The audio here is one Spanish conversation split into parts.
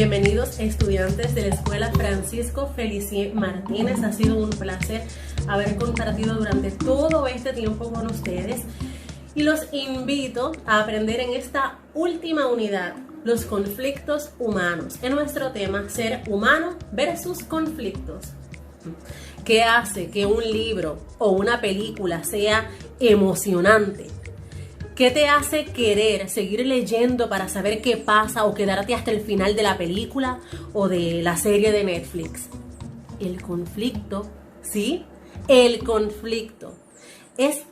Bienvenidos estudiantes de la Escuela Francisco Felicier Martínez. Ha sido un placer haber compartido durante todo este tiempo con ustedes y los invito a aprender en esta última unidad los conflictos humanos, en nuestro tema ser humano versus conflictos. ¿Qué hace que un libro o una película sea emocionante? ¿Qué te hace querer seguir leyendo para saber qué pasa o quedarte hasta el final de la película o de la serie de Netflix? El conflicto, ¿sí? El conflicto es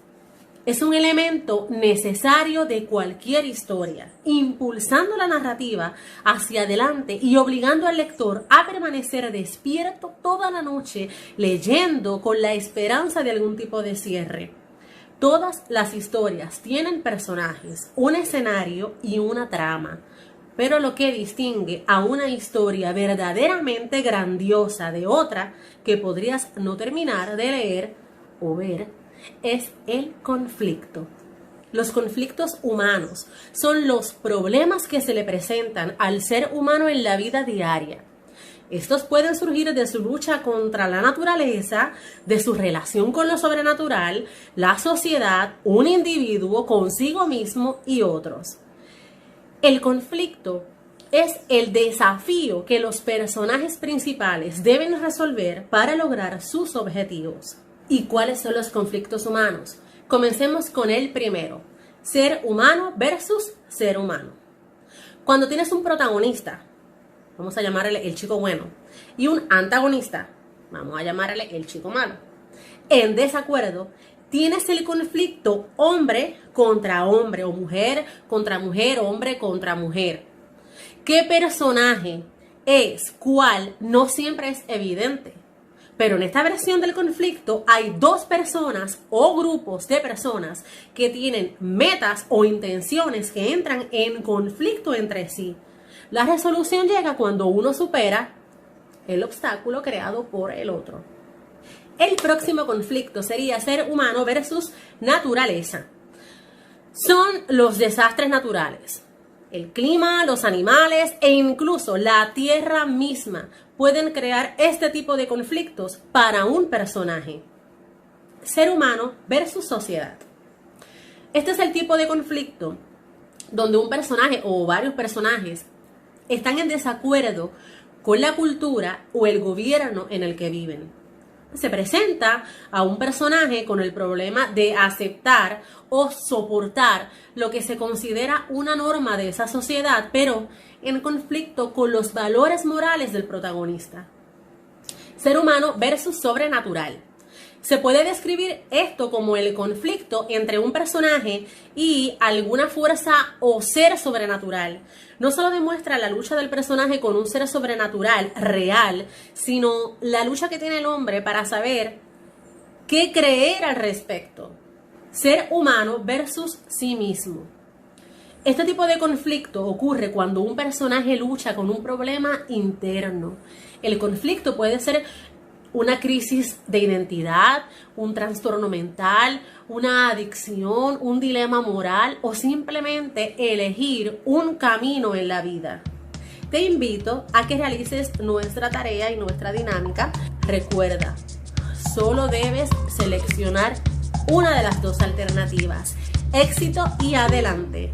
un elemento necesario de cualquier historia, impulsando la narrativa hacia adelante y obligando al lector a permanecer despierto toda la noche leyendo con la esperanza de algún tipo de cierre. Todas las historias tienen personajes, un escenario y una trama, pero lo que distingue a una historia verdaderamente grandiosa de otra que podrías no terminar de leer o ver es el conflicto. Los conflictos humanos son los problemas que se le presentan al ser humano en la vida diaria. Estos pueden surgir de su lucha contra la naturaleza, de su relación con lo sobrenatural, la sociedad, un individuo, consigo mismo y otros. El conflicto es el desafío que los personajes principales deben resolver para lograr sus objetivos. ¿Y cuáles son los conflictos humanos? Comencemos con el primero, ser humano versus ser humano. Cuando tienes un protagonista, vamos a llamarle el chico bueno, y un antagonista, vamos a llamarle el chico malo, en desacuerdo, tienes el conflicto hombre contra hombre o mujer contra mujer, hombre contra mujer. ¿Qué personaje es cuál? No siempre es evidente. Pero en esta versión del conflicto hay dos personas o grupos de personas que tienen metas o intenciones que entran en conflicto entre sí. La resolución llega cuando uno supera el obstáculo creado por el otro. El próximo conflicto sería ser humano versus naturaleza. Son los desastres naturales. El clima, los animales e incluso la tierra misma pueden crear este tipo de conflictos para un personaje. Ser humano versus sociedad. Este es el tipo de conflicto donde un personaje o varios personajes están en desacuerdo con la cultura o el gobierno en el que viven. Se presenta a un personaje con el problema de aceptar o soportar lo que se considera una norma de esa sociedad, pero en conflicto con los valores morales del protagonista. Ser humano versus sobrenatural. Se puede describir esto como el conflicto entre un personaje y alguna fuerza o ser sobrenatural. No solo demuestra la lucha del personaje con un ser sobrenatural real, sino la lucha que tiene el hombre para saber qué creer al respecto. Ser humano versus sí mismo. Este tipo de conflicto ocurre cuando un personaje lucha con un problema interno. El conflicto puede ser una crisis de identidad, un trastorno mental, una adicción, un dilema moral o simplemente elegir un camino en la vida. Te invito a que realices nuestra tarea y nuestra dinámica. Recuerda, solo debes seleccionar una de las dos alternativas. Éxito y adelante.